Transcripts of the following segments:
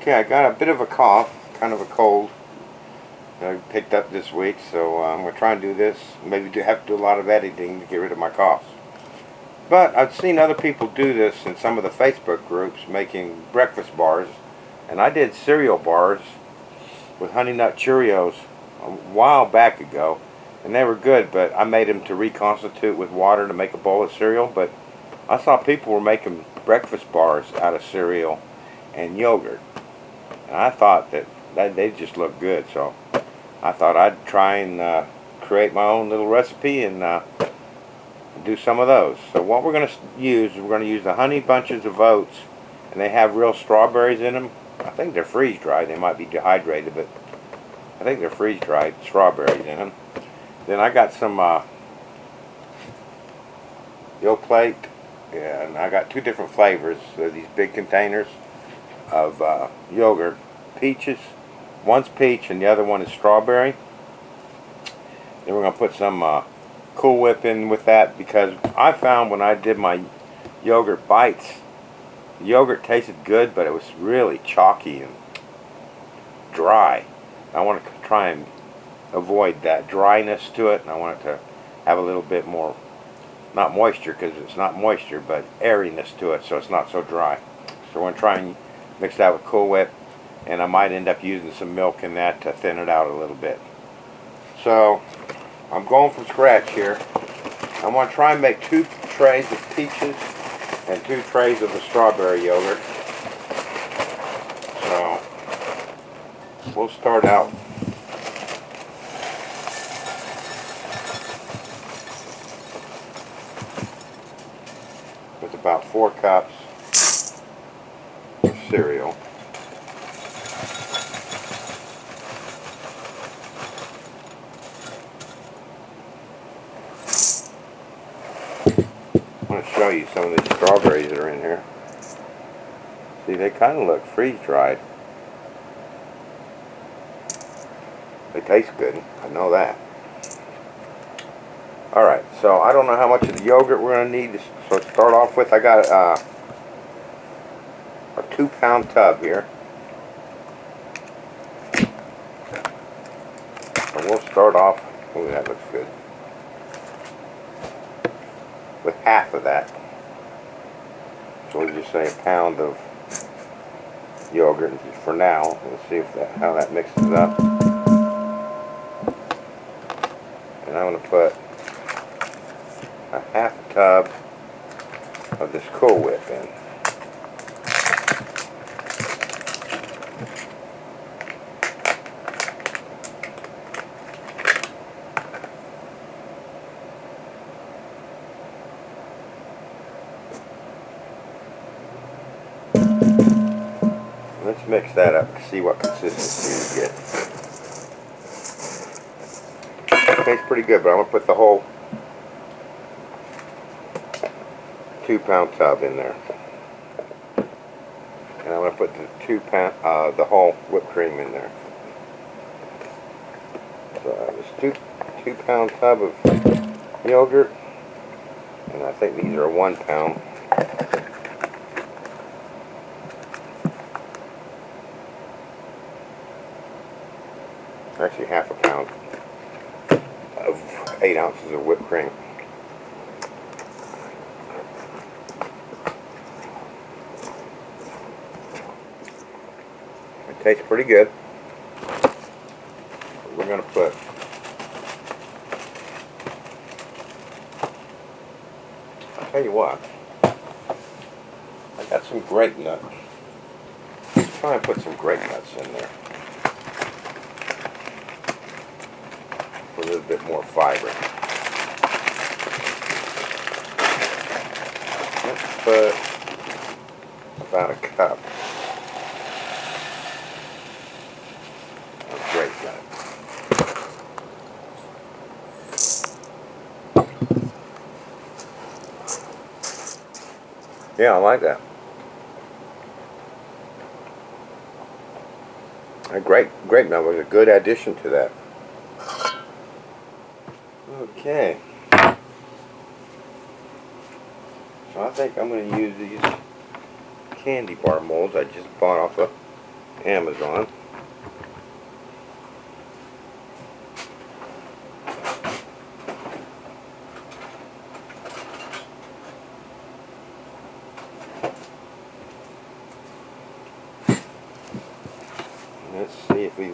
Okay, I got a bit of a cough, kind of a cold that I picked up this week, so I'm going to try and do this. Maybe have to do a lot of editing to get rid of my coughs. But I've seen other people do this in some of the Facebook groups, making breakfast bars. And I did cereal bars with Honey Nut Cheerios a while back ago. And they were good, but I made them to reconstitute with water to make a bowl of cereal. But I saw people were making breakfast bars out of cereal and yogurt. And I thought that they just looked good, so I thought I'd try and create my own little recipe and do some of those. So what we're going to use, we're going to use the honey bunches of oats, and they have real strawberries in them. I think they're freeze-dried. They might be dehydrated, but I think they're freeze-dried strawberries in them. Then I got some yolk plate, and I got two different flavors. So these big containers of yogurt. Peaches, one's peach and the other one is strawberry. Then we're going to put some Cool Whip in with that, because I found when I did my yogurt bites, the yogurt tasted good, but it was really chalky and dry. I want to try and avoid that dryness to it, and I want it to have a little bit more, not moisture, because it's not moisture, but airiness to it, so it's not so dry. So we're going to try and mix that with Cool Whip, and I might end up using some milk in that to thin it out a little bit. So I'm going from scratch here. I'm going to try and make 2 trays of peaches and 2 trays of the strawberry yogurt. So we'll start out with about 4 cups of cereal. I want to show you some of these strawberries that are in here. See, they kind of look freeze-dried. They taste good, I know that. Alright, so I don't know how much of the yogurt we're going to need. So to start off with, I got a 2-pound tub here. And we'll start off, oh, that looks good, with half of that. So we'll just say a pound of yogurt for now. We'll see if how that mixes up. And I'm going to put a half a tub of this Cool Whip in. Let's mix that up to see what consistency we get. It tastes pretty good, but I'm going to put the whole 2-pound tub in there. And I'm going to put the whole whipped cream in there. So this 2-pound tub of yogurt, and I think these are 1 pound. Actually half a pound of 8 ounces of whipped cream. It tastes pretty good. We're going to put I'll tell you what, I got some grape nuts. Let's try and put some grape nuts in there. A little bit more fiber. Let's put about a cup of grape nut. Yeah, I like that. Grape nut was a good addition to that. Okay, so I think I'm going to use these candy bar molds I just bought off of Amazon. Let's see if we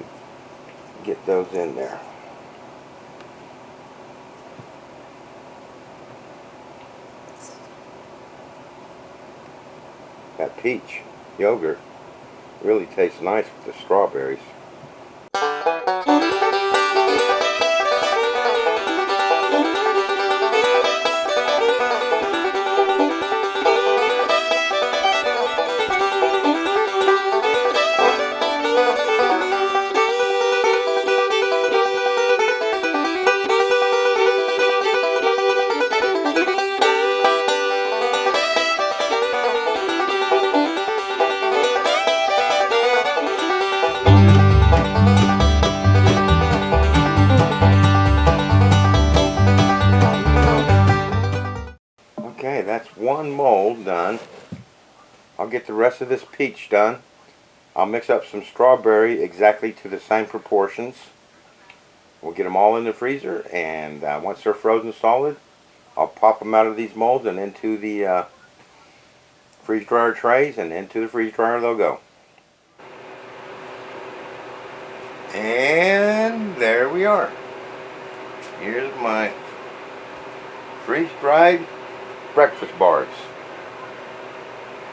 get those in there. That peach yogurt really tastes nice with the strawberries. Okay, that's one mold done. I'll get the rest of this peach done. I'll mix up some strawberry exactly to the same proportions. We'll get them all in the freezer, and once they're frozen solid, I'll pop them out of these molds and into the freeze dryer trays, and into the freeze dryer they'll go. And there we are. Here's my freeze dried breakfast bars.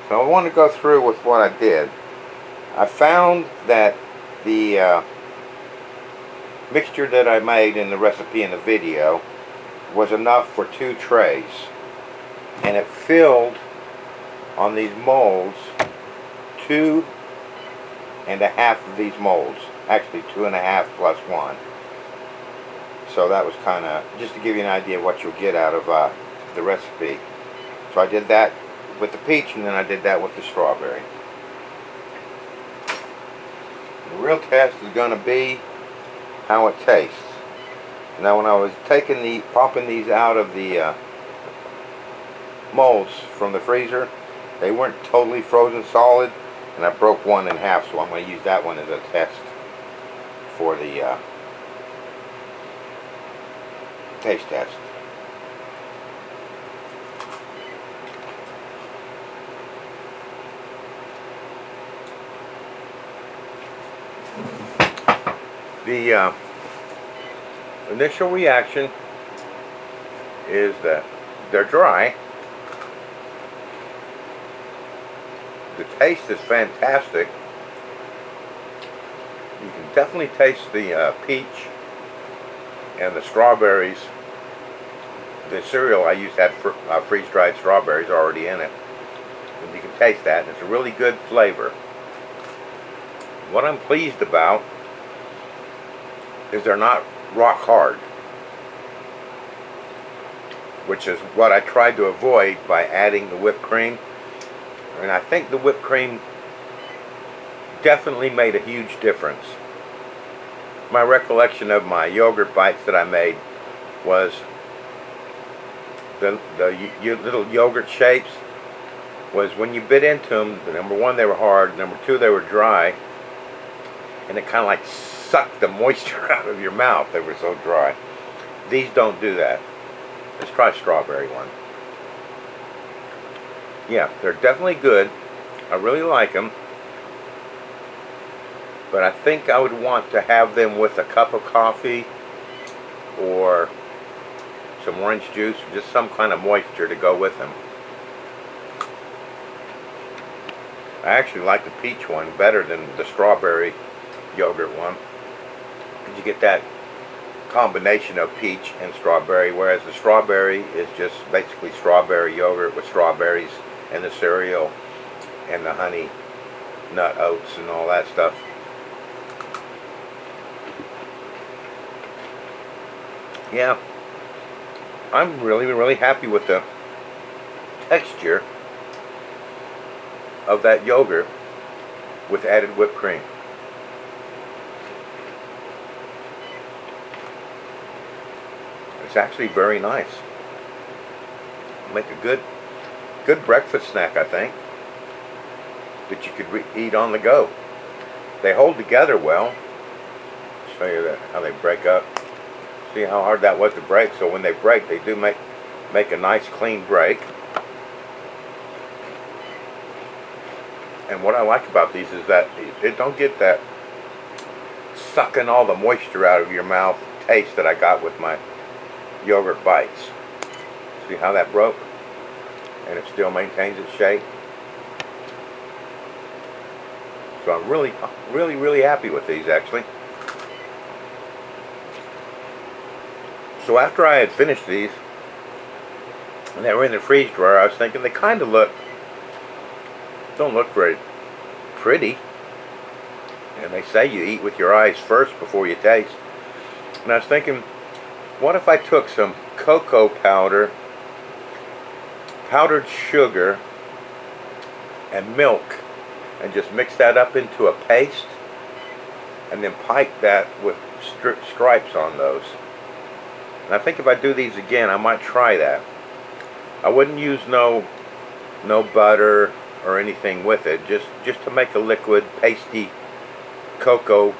So I want to go through with what I did. I found that the mixture that I made in the recipe in the video was enough for 2 trays, and it filled on these molds 2.5 of these molds, actually 2.5 plus 1. So that was kind of just to give you an idea of what you'll get out of the recipe. So I did that with the peach, and then I did that with the strawberry. The real test is going to be how it tastes. Now, when I was popping these out of the molds from the freezer, they weren't totally frozen solid, and I broke one in half, so I'm going to use that one as a test for the taste test. The initial reaction is that they're dry. The taste is fantastic. You can definitely taste the peach and the strawberries. The cereal I used had freeze-dried strawberries already in it. And you can taste that, and it's a really good flavor. What I'm pleased about is they're not rock hard, which is what I tried to avoid by adding the whipped cream. And I think the whipped cream definitely made a huge difference. My recollection of my yogurt bites that I made was the little yogurt shapes was when you bit into them, number one, they were hard, number two, they were dry, and it kind of like sucked the moisture out of your mouth. They were so dry. These don't do that. Let's try strawberry one. Yeah, they're definitely good. I really like them. But I think I would want to have them with a cup of coffee or some orange juice, or just some kind of moisture to go with them. I actually like the peach one better than the strawberry yogurt one. You get that combination of peach and strawberry, whereas the strawberry is just basically strawberry yogurt with strawberries and the cereal and the honey nut oats and all that stuff. Yeah, I'm really happy with the texture of that yogurt with added whipped cream. It's actually very nice. Make a good breakfast snack, I think, that you could eat on the go. They hold together well. I'll show you how they break up. See how hard that was to break? So when they break, they do make a nice clean break. And what I like about these is that it don't get that sucking all the moisture out of your mouth taste that I got with my yogurt bites. See how that broke? And it still maintains its shape. So I'm really happy with these, actually. So after I had finished these, and they were in the freeze dryer, I was thinking they kind of don't look very pretty. And they say you eat with your eyes first before you taste. And I was thinking, what if I took some cocoa powder, powdered sugar, and milk, and just mix that up into a paste, and then pipe that with stripes on those. And I think if I do these again, I might try that. I wouldn't use no butter or anything with it, just to make a liquid, pasty cocoa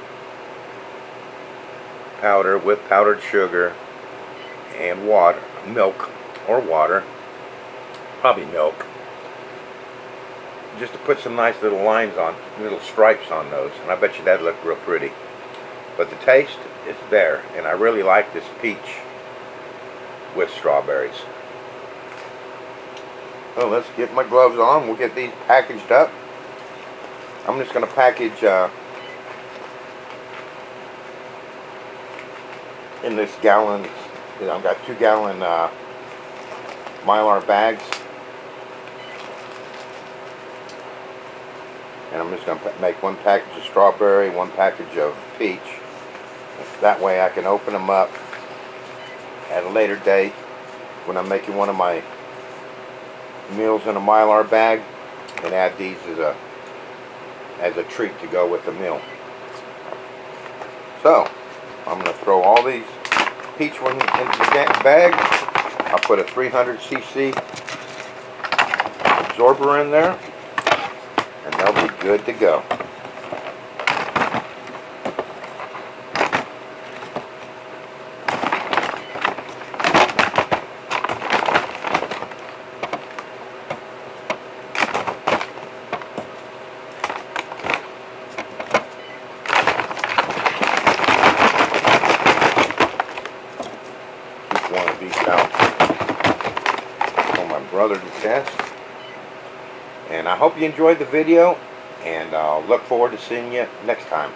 powder with powdered sugar and water, milk or water, probably milk, just to put some nice little lines on, little stripes on those, and I bet you that'd look real pretty. But the taste is there, and I really like this peach with strawberries. So let's get my gloves on. We'll get these packaged up. I'm just going to package in this gallon. I've got 2-gallon Mylar bags, and I'm just going to make one package of strawberry, one package of peach. That way I can open them up at a later date when I'm making one of my meals in a Mylar bag, and add these as a treat to go with the meal. So I'm going to throw all these peach ones into the bag. I'll put a 300cc absorber in there, and they'll be good to go. One of these out for my brother to test. And I hope you enjoyed the video, and I'll look forward to seeing you next time.